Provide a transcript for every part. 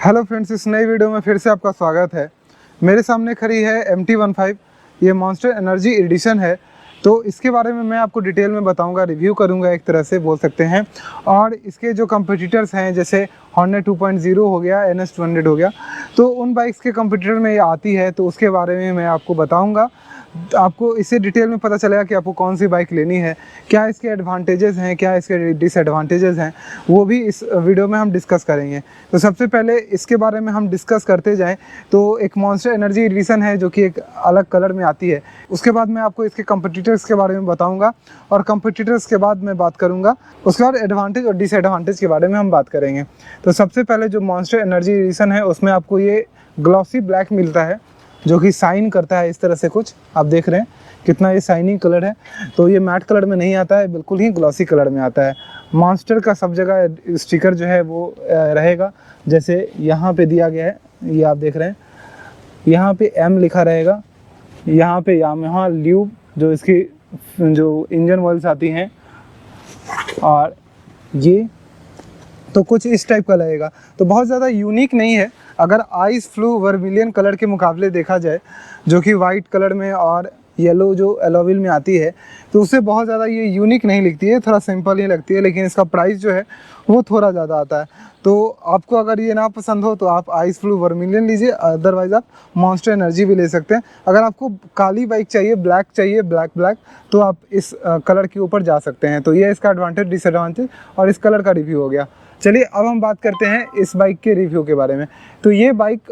Hello friends, इस नई video में फिर से आपका स्वागत है। मेरे सामने खड़ी है MT-15। ये मॉन्स्टर एनर्जी एडिशन है, तो इसके बारे में मैं आपको डिटेल में बताऊंगा, रिव्यू करूंगा एक तरह से बोल सकते हैं। और इसके जो कंपटीटर्स हैं जैसे हॉर्नेट 2.0 हो गया, NS200 हो गया, तो उन बाइक्स के कंपटीटर में ये आती है, तो उसके बारे में मैं आपको बताऊँगा। आपको इससे डिटेल में पता चलेगा कि आपको कौन सी बाइक लेनी है, क्या इसके एडवांटेजेस हैं, क्या इसके डिसएडवांटेजेस हैं, वो भी इस वीडियो में हम डिस्कस करेंगे। तो सबसे पहले इसके बारे में हम डिस्कस करते जाएं तो एक मॉन्स्टर एनर्जी एडिशन है जो कि एक अलग कलर में आती है। उसके बाद मैं आपको इसके कंपटीटर्स के बारे में बताऊंगा और कंपटीटर्स के बाद मैं बात करूंगा, उसके बाद एडवांटेज और डिसएडवांटेज के बारे में हम बात करेंगे। तो सबसे पहले जो मॉन्स्टर एनर्जी एडिशन है उसमें आपको ये ग्लॉसी ब्लैक मिलता है जो कि शाइन करता है इस तरह से। कुछ आप देख रहे हैं कितना ये शाइनिंग कलर है, तो ये मैट कलर में नहीं आता है, बिल्कुल ही ग्लॉसी कलर में आता है। मॉन्स्टर का सब जगह स्टिकर जो है वो रहेगा, जैसे यहाँ पे दिया गया है, ये आप देख रहे हैं, यहाँ पे M लिखा रहेगा, यहाँ पे यामाहा ल्यूब जो इसकी जो इंजन ऑयल्स आती हैं, और ये तो कुछ इस टाइप का लगेगा। तो बहुत ज़्यादा यूनिक नहीं है अगर आइस फ्लू वर्मिलियन कलर के मुकाबले देखा जाए, जो कि वाइट कलर में और येलो जो एलोविल में आती है, तो उससे बहुत ज़्यादा ये यूनिक नहीं लगती है, थोड़ा सिंपल ही लगती है। लेकिन इसका प्राइस जो है वो थोड़ा ज़्यादा आता है। तो आपको अगर ये ना पसंद हो तो आप आइस फ्लू वर्मिलियन लीजिए, अदरवाइज़ आप मॉन्स्टर एनर्जी भी ले सकते हैं। अगर आपको काली बाइक चाहिए, ब्लैक चाहिए, ब्लैक, तो आप इस कलर के ऊपर जा सकते हैं। तो ये इसका एडवांटेज, डिसएडवांटेज और इस कलर का रिव्यू हो गया। चलिए अब हम बात करते हैं इस बाइक के रिव्यू के बारे में। तो ये बाइक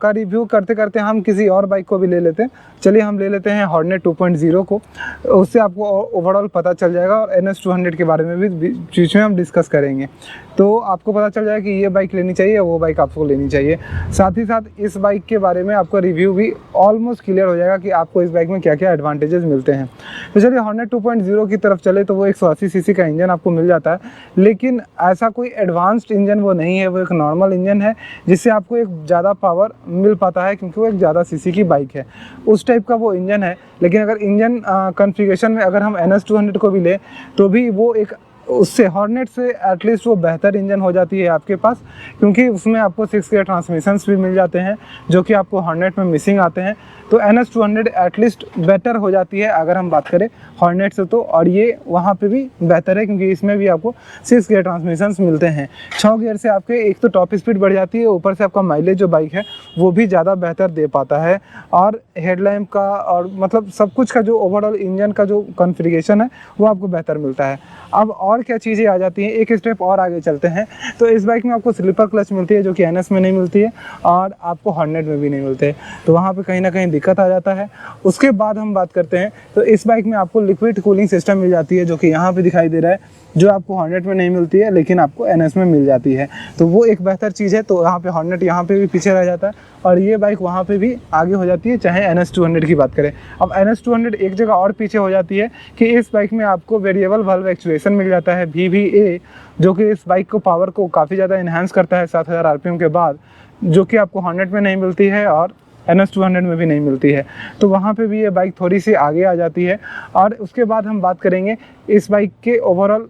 का रिव्यू करते करते हम किसी और बाइक को भी ले लेते हैं। चलिए हम ले लेते हैं हॉर्नेट 2.0 को, उससे आपको ओवरऑल पता चल जाएगा और NS200 के बारे में भी बीच में हम डिस्कस करेंगे। तो आपको पता चल जाएगा कि ये बाइक लेनी चाहिए, वो बाइक आपको लेनी चाहिए। साथ ही साथ इस बाइक के बारे में आपका रिव्यू भी ऑलमोस्ट क्लियर हो जाएगा कि आपको इस बाइक में क्या क्या एडवांटेजेस मिलते हैं। तो चलिए हॉर्नेट 2.0 की तरफ चले तो वो 180 सीसी का इंजन आपको मिल जाता है, लेकिन ऐसा कोई एडवांस्ड इंजन वो नहीं है, वो एक नॉर्मल इंजन है जिससे आपको एक ज़्यादा पावर मिल पाता है, क्योंकि वो एक ज़्यादा सीसी की बाइक है, उस टाइप का वो इंजन है। लेकिन अगर इंजन कॉन्फ़िगरेशन में अगर हम NS200 को भी लें तो भी वो एक उससे हॉर्नेट से एटलीस्ट वो बेहतर इंजन हो जाती है आपके पास, क्योंकि उसमें आपको 6 गियर ट्रांसमिशंस भी मिल जाते हैं जो कि आपको हॉर्नेट में मिसिंग आते हैं। तो NS200 एटलीस्ट बेटर हो जाती है अगर हम बात करें हॉर्नेट से तो, और ये वहाँ पे भी बेहतर है क्योंकि इसमें भी आपको 6 गियर ट्रांसमिशंस मिलते हैं। 6 गियर से आपके एक तो टॉप स्पीड बढ़ जाती है, ऊपर से आपका माइलेज जो बाइक है वो भी ज़्यादा बेहतर दे पाता है, और हेडलैम्प का और मतलब सब कुछ का जो ओवरऑल इंजन का जो कॉन्फ़िगरेशन है वो आपको बेहतर मिलता है। अब और क्या चीज़ें आ जाती हैं, एक स्टेप और आगे चलते हैं। तो इस बाइक में आपको स्लीपर क्लच मिलती है जो कि NS में नहीं मिलती है और आपको हॉर्नेट में भी नहीं मिलते, तो वहाँ पे कहीं ना कहीं दिक्कत आ जाता है। उसके बाद हम बात करते हैं तो इस बाइक में आपको लिक्विड कूलिंग सिस्टम मिल जाती है जो कि यहाँ पे दिखाई दे रहा है, जो आपको हॉर्नेट में नहीं मिलती है लेकिन आपको NS में मिल जाती है, तो वो एक बेहतर चीज़ है। तो यहाँ पे हॉर्नेट यहाँ पे भी पीछे रह जाता है और ये बाइक वहाँ पे भी आगे हो जाती है, चाहे NS200 की बात करें। अब NS200 एक जगह और पीछे हो जाती है कि इस बाइक में आपको वेरिएबल वाल्व एक्चुएशन मिल जाता है, VVA, जो कि इस बाइक को पावर को काफ़ी ज़्यादा इन्हांस करता है 7000 RPM के बाद, जो कि आपको हॉर्नेट में नहीं मिलती है और NS200 में भी नहीं मिलती है। तो वहाँ पे भी ये बाइक थोड़ी सी आगे आ जाती है। और उसके बाद हम बात करेंगे इस बाइक के ओवरऑल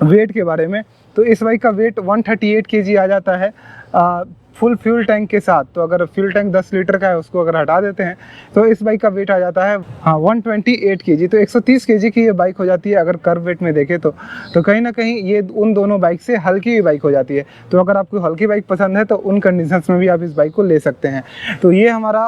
वेट के बारे में। तो इस बाइक का वेट 138 kg आ जाता है फुल फ्यूल टैंक के साथ। तो अगर फ्यूल टैंक 10 लीटर का है उसको अगर हटा देते हैं तो इस बाइक का वेट आ जाता है 128 kg। तो 130 kg की ये बाइक हो जाती है अगर कर्व वेट में देखें तो कहीं ना कहीं ये उन दोनों बाइक से हल्की बाइक हो जाती है। तो अगर आपको हल्की बाइक पसंद है तो उन कंडीशंस में भी आप इस बाइक को ले सकते हैं। तो ये हमारा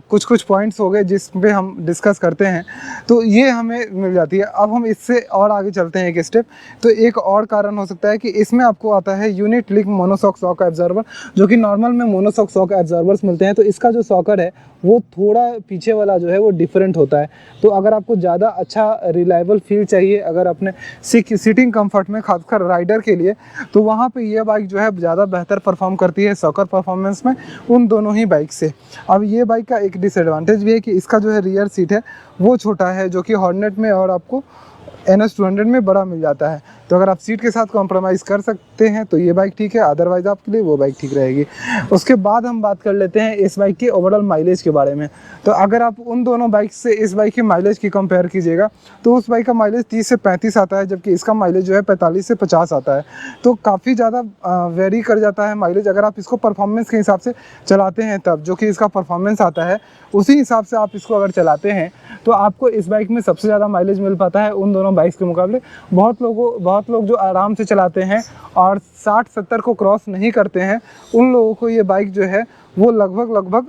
कुछ पॉइंट्स हो गए जिस पे हम डिस्कस करते हैं, तो ये हमें मिल जाती है। अब हम इससे और आगे चलते हैं एक स्टेप। तो एक और कारण हो सकता है कि इसमें आपको आता है unit link monoshock shock absorber, जो कि नॉर्मल में मोनोशॉक शॉक एब्जॉर्बर्स मिलते हैं। तो इसका जो सॉकर है वो थोड़ा पीछे वाला जो है वो डिफरेंट होता है। तो अगर आपको ज़्यादा अच्छा रिलायबल फील चाहिए अगर अपने सीटिंग कंफर्ट में, खासकर राइडर के लिए, तो वहाँ पे ये बाइक जो है ज़्यादा बेहतर परफॉर्म करती है सॉकर परफॉर्मेंस में उन दोनों ही बाइक से। अब ये बाइक का एक डिसएडवांटेज भी है कि इसका जो है रियर सीट है वो छोटा है, जो कि हॉर्नेट में और आपको NS200 में बड़ा मिल जाता है। तो अगर आप सीट के साथ कॉम्प्रोमाइज़ कर सकते हैं तो ये बाइक ठीक है, अदरवाइज़ आपके लिए वो बाइक ठीक रहेगी। उसके बाद हम बात कर लेते हैं इस बाइक के ओवरऑल माइलेज के बारे में। तो अगर आप उन दोनों बाइक से इस बाइक के माइलेज की कंपेयर कीजिएगा तो उस बाइक का माइलेज 30 से 35 आता है, जबकि इसका माइलेज जो है 45 से 50 आता है। तो काफ़ी ज़्यादा वेरी कर जाता है माइलेज। अगर आप इसको परफॉर्मेंस के हिसाब से चलाते हैं तब जो कि इसका परफॉर्मेंस आता है उसी हिसाब से आप इसको अगर चलाते हैं तो आपको इस बाइक में सबसे ज़्यादा माइलेज मिल पाता है उन दोनों बाइक्स के मुकाबले। बहुत लोग जो आराम से चलाते हैं और 60-70 को क्रॉस नहीं करते हैं उन लोगों को ये बाइक जो है वो लगभग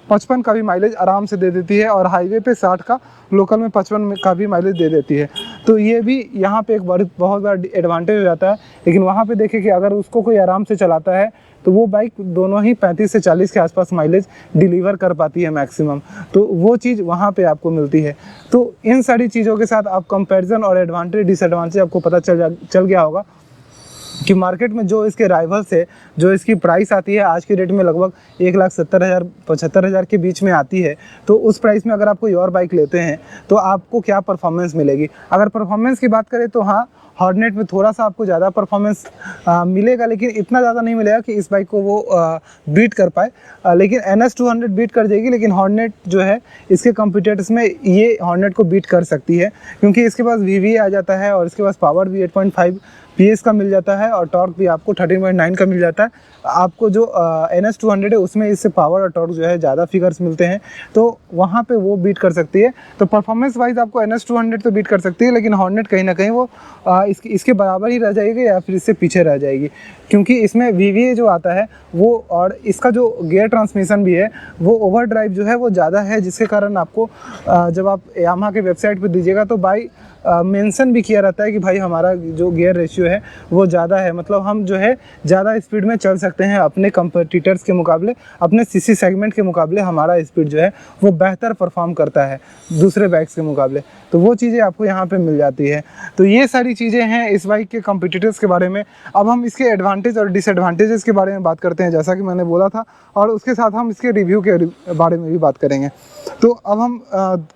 55 का भी माइलेज आराम से दे देती है, और हाईवे पे 60 का, लोकल में 55 का भी माइलेज दे देती है। तो ये भी यहाँ पे एक बहुत बड़ा एडवांटेज हो जाता है। लेकिन वहाँ पे देखें कि अगर उसको कोई आराम से चलाता है तो वो बाइक दोनों ही 35 से 40 के आसपास माइलेज डिलीवर कर पाती है मैक्सिमम। तो वो चीज़ वहाँ पे आपको मिलती है। तो इन सारी चीज़ों के साथ आप कंपैरिजन और एडवांटेज डिसएडवांटेज आपको पता चल गया होगा कि मार्केट में जो इसके राइवल्स है, जो इसकी प्राइस आती है आज की डेट में लगभग 1,70,000 75,000 के बीच में आती है। तो उस प्राइस में अगर आप कोई और बाइक लेते हैं तो आपको क्या परफॉर्मेंस मिलेगी। अगर परफॉर्मेंस की बात करें तो हाँ, हॉर्नेट में थोड़ा सा आपको ज़्यादा परफॉर्मेंस मिलेगा, लेकिन इतना ज़्यादा नहीं मिलेगा कि इस बाइक को वो बीट कर पाए। लेकिन NS200 बीट कर जाएगी, लेकिन हॉर्नेट जो है इसके कंपटीटर्स में ये हॉर्नेट को बीट कर सकती है, क्योंकि इसके पास VVA आ जाता है और इसके पास पावर भी 8.5 PS का मिल जाता है और टॉर्क भी आपको 13.9 का मिल जाता है। आपको जो NS200 है उसमें इससे पावर और टॉर्क जो है ज़्यादा फिगर्स मिलते हैं, तो वहाँ पे वो बीट कर सकती है। तो परफॉर्मेंस वाइज आपको NS200 तो बीट कर सकती है, लेकिन हॉर्नेट कहीं ना कहीं वो इसके बराबर ही रह जाएगी या फिर इससे पीछे रह जाएगी, क्योंकि इसमें VVA जो आता है वो, और इसका जो गियर ट्रांसमिशन भी है वो ओवर ड्राइव जो है वो ज़्यादा है, जिसके कारण आपको जब आप यामाहा के वेबसाइट पर दीजिएगा तो बाई मेंशन भी किया रहता है कि भाई हमारा जो गियर रेशियो है वो ज़्यादा है, मतलब हम जो है ज़्यादा स्पीड में चल सकते हैं अपने कंपटीटर्स के मुकाबले, अपने CC सेगमेंट के मुकाबले हमारा स्पीड जो है वो बेहतर परफॉर्म करता है दूसरे बाइक्स के मुकाबले। तो वो चीज़ें आपको यहाँ पे मिल जाती है। तो ये सारी चीज़ें हैं इस बाइक के कंपटीटर्स के बारे में। अब हम इसके एडवांटेज और डिसएडवांटेजेस के बारे में बात करते हैं, जैसा कि मैंने बोला था, और उसके साथ हम इसके रिव्यू के बारे में भी बात करेंगे। तो अब हम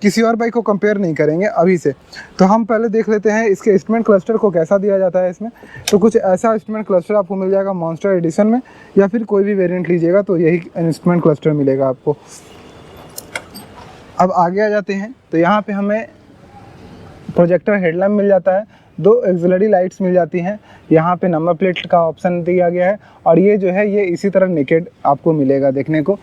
किसी और बाइक को कंपेयर नहीं करेंगे अभी से, तो हम पहले देख लेते हैं इसके इंस्ट्रूमेंट क्लस्टर को कैसा दिया जाता है इसमें। तो कुछ ऐसा इंस्ट्रूमेंट क्लस्टर आपको मिल जाएगा मॉन्स्टर एडिशन में, या फिर कोई भी वेरिएंट लीजिएगा तो यही इंस्ट्रूमेंट क्लस्टर मिलेगा आपको। अब आगे आ जाते हैं, तो यहाँ पे हमें प्रोजेक्टर हेडलैम्प मिल जाता है, 2 ऑक्सिलरी लाइट्स मिल जाती हैं, यहाँ पे नंबर प्लेट का ऑप्शन दिया गया है, और ये जो है ये इसी तरह नेकेड आपको मिलेगा देखने को।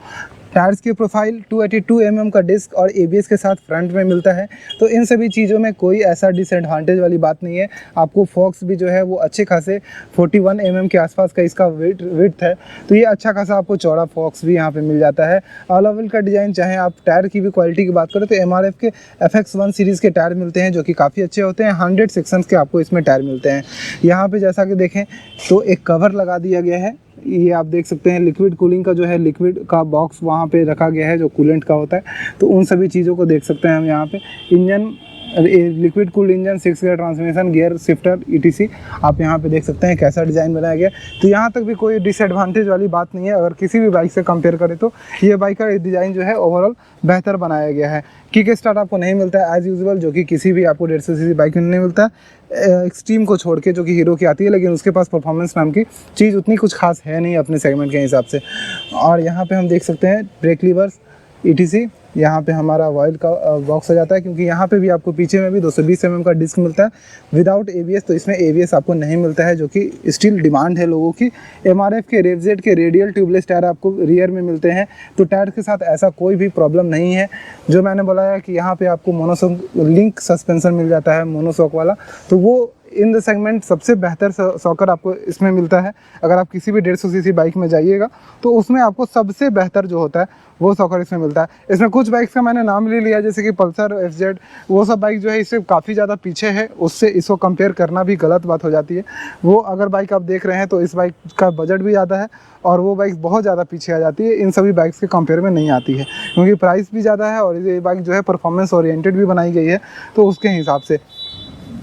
टायर्स की प्रोफाइल 282 mm का डिस्क और ABS के साथ फ्रंट में मिलता है। तो इन सभी चीज़ों में कोई ऐसा डिसएडवांटेज वाली बात नहीं है। आपको फॉक्स भी जो है वो अच्छे खासे 41 mm के आसपास का इसका विड्थ है, तो ये अच्छा खासा आपको चौड़ा फॉक्स भी यहाँ पे मिल जाता है। ऑल ओवल का डिज़ाइन, चाहे आप टायर की भी क्वालिटी की बात करें तो MRF के FX1 सीरीज़ के टायर मिलते हैं जो कि काफ़ी अच्छे होते हैं। 100 सेक्शंस के आपको इसमें टायर मिलते हैं। यहाँ पर जैसा कि देखें तो एक कवर लगा दिया गया है, ये आप देख सकते हैं लिक्विड कूलिंग का जो है लिक्विड का बॉक्स वहाँ पे रखा गया है जो कूलेंट का होता है। तो उन सभी चीज़ों को देख सकते हैं हम यहाँ पे। Engine liquid cooled engine, 6 gear transmission, gear shifter ETC आप यहाँ पे देख सकते हैं कैसा डिज़ाइन बनाया गया। तो यहाँ तक भी कोई डिसएडवांटेज वाली बात नहीं है। अगर किसी भी बाइक से कंपेयर करें तो ये बाइक का डिज़ाइन जो है ओवरऑल बेहतर बनाया गया है। किक स्टार्ट आपको नहीं मिलता है एज़ यूजुअल, जो कि किसी भी आपको 150 cc बाइक में नहीं मिलता है, एक्सट्रीम को छोड़ के, जो कि हीरो की आती है, लेकिन उसके पास परफॉर्मेंस नाम की चीज़ उतनी कुछ खास है नहीं अपने सेगमेंट के हिसाब से। और यहाँ पे हम देख सकते हैं ब्रेक लीवर्स ETC, यहाँ पे हमारा वॉइल का बॉक्स हो जाता है, क्योंकि यहाँ पे भी आपको पीछे में भी 220 mm का डिस्क मिलता है विदाउट ABS। तो इसमें ABS आपको नहीं मिलता है, जो कि स्टिल डिमांड है लोगों की। MRF के रेवजेड के रेडियल ट्यूबलेस टायर आपको रियर में मिलते हैं। तो टायर के साथ ऐसा कोई भी प्रॉब्लम नहीं है। जो मैंने बोला है कि यहाँ पे आपको मोनोशॉक लिंक सस्पेंशन मिल जाता है, मोनोशॉक वाला, तो वो इन द सेगमेंट सबसे बेहतर शॉकर आपको इसमें मिलता है। अगर आप किसी भी 150 cc बाइक में जाइएगा तो उसमें आपको सबसे बेहतर जो होता है वो शॉकर इसमें मिलता है। इसमें कुछ बाइक्स का मैंने नाम ले लिया, जैसे कि पल्सर, FZ, वो सब बाइक जो है इससे काफ़ी ज़्यादा पीछे है, उससे इसको कंपेयर करना भी गलत बात हो जाती है। वो अगर बाइक आप देख रहे हैं तो इस बाइक का बजट भी ज़्यादा है और वो बाइक बहुत ज़्यादा पीछे आ जाती है, इन सभी बाइक्स के कंपेयर में नहीं आती है, क्योंकि प्राइस भी ज़्यादा है और ये बाइक जो है परफॉर्मेंस ओरिएंटेड भी बनाई गई है। तो उसके हिसाब से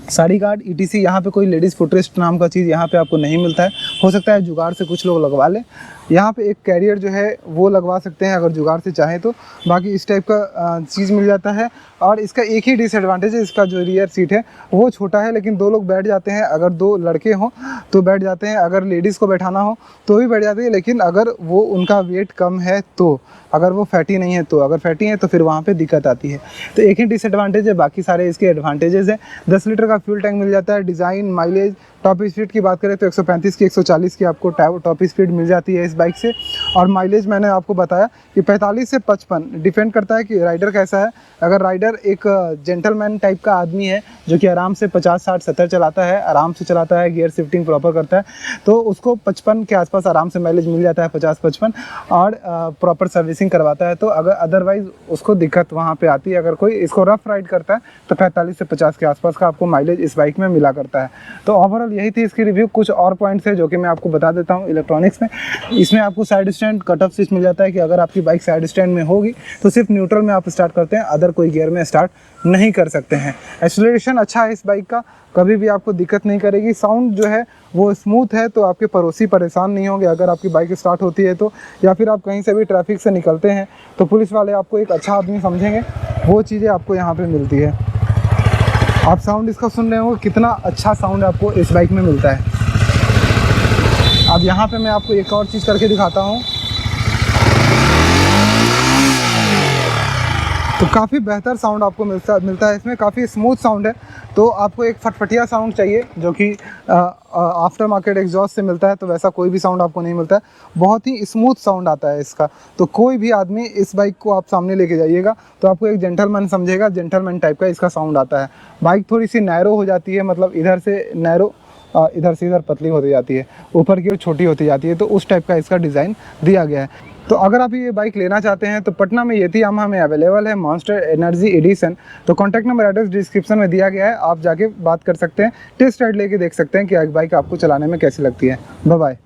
साड़ी गार्ड ETC, यहाँ पे कोई लेडीज़ फुटरेस्ट नाम का चीज़ यहाँ पे आपको नहीं मिलता है। हो सकता है जुगाड़ से कुछ लोग लगवा लें। यहाँ पे एक कैरियर जो है वो लगवा सकते हैं अगर जुगाड़ से चाहें तो। बाकी इस टाइप का चीज़ मिल जाता है। और इसका एक ही डिसएडवांटेज है, इसका जो रियर सीट है वो छोटा है, लेकिन 2 लोग बैठ जाते हैं। अगर 2 लड़के हों तो बैठ जाते हैं, अगर लेडीज़ को बैठाना हो तो भी बैठ जाती है, लेकिन अगर वो उनका वेट कम है तो, अगर वो फैटी नहीं है तो, अगर फैटी है तो फिर वहाँ पे दिक्कत आती है। तो एक ही डिसएडवांटेज है, बाकी सारे इसके एडवांटेजेस हैं। 10 लीटर का फ्यूल टैंक मिल जाता है। डिज़ाइन, माइलेज, टॉप स्पीड की बात करें तो 135 की 140 की आपको टॉप स्पीड मिल जाती है इस बाइक से। और माइलेज मैंने आपको बताया कि 45 से 55 डिपेंड करता है कि राइडर कैसा है। अगर राइडर एक जेंटलमैन टाइप का आदमी है जो कि आराम से 50, 60, 70 चलाता है, आराम से चलाता है, गियर शिफ्टिंग प्रॉपर करता है, तो उसको 55 के आसपास आराम से माइलेज मिल जाता है, 50-55, और प्रॉपर सर्विसिंग करवाता है। तो अगर अदरवाइज़ उसको दिक्कत वहाँ पे आती है। अगर कोई इसको रफ राइड करता है तो 45 से 50 के आसपास का आपको माइलेज इस बाइक में मिला करता है। तो ओवरऑल यही थी इसकी रिव्यू। कुछ और पॉइंट्स है जो कि मैं आपको बता देता हूँ। इलेक्ट्रॉनिक्स में इसमें आपको side stand cut off switch मिल जाता है कि अगर आपकी बाइक साइड स्टैंड में होगी तो सिर्फ न्यूट्रल में आप स्टार्ट करते हैं, अदर कोई गियर में स्टार्ट नहीं कर सकते हैं। एक्सेलरेशन अच्छा है इस बाइक का, कभी भी आपको दिक्कत नहीं करेगी। साउंड जो है वो स्मूथ है, तो आपके पड़ोसी परेशान नहीं होंगे अगर आपकी बाइक स्टार्ट होती है तो, या फिर आप कहीं से भी ट्रैफिक से निकलते हैं तो पुलिस वाले आपको एक अच्छा आदमी समझेंगे। वो चीज़ें आपको यहाँ पे मिलती है। आप साउंड इसका सुन रहे हो, कितना अच्छा साउंड आपको इस बाइक में मिलता है। अब यहाँ पे मैं आपको एक और चीज़ करके दिखाता हूँ। तो काफ़ी बेहतर साउंड आपको मिलता है इसमें, काफ़ी स्मूथ साउंड है। तो आपको एक फटफटिया साउंड चाहिए जो कि आफ्टर मार्केट एग्जॉस्ट से मिलता है, तो वैसा कोई भी साउंड आपको नहीं मिलता है। बहुत ही स्मूथ साउंड आता है इसका। तो कोई भी आदमी इस बाइक को आप सामने लेके जाइएगा तो आपको एक जेंटलमैन समझेगा, जेंटलमैन टाइप का इसका साउंड आता है। बाइक थोड़ी सी नैरो हो जाती है, मतलब इधर से नैरो, इधर से इधर पतली होती जाती है, ऊपर की ओर छोटी होती जाती है। तो उस टाइप का इसका डिज़ाइन दिया गया है। तो अगर आप ये बाइक लेना चाहते हैं तो पटना में यामाहा में अवेलेबल है मॉन्स्टर एनर्जी एडिशन। तो कॉन्टैक्ट नंबर, एड्रेस डिस्क्रिप्शन में दिया गया है, आप जाके बात कर सकते हैं, टेस्ट राइड लेके देख सकते हैं कि बाइक आपको चलाने में कैसी लगती है। Bye bye.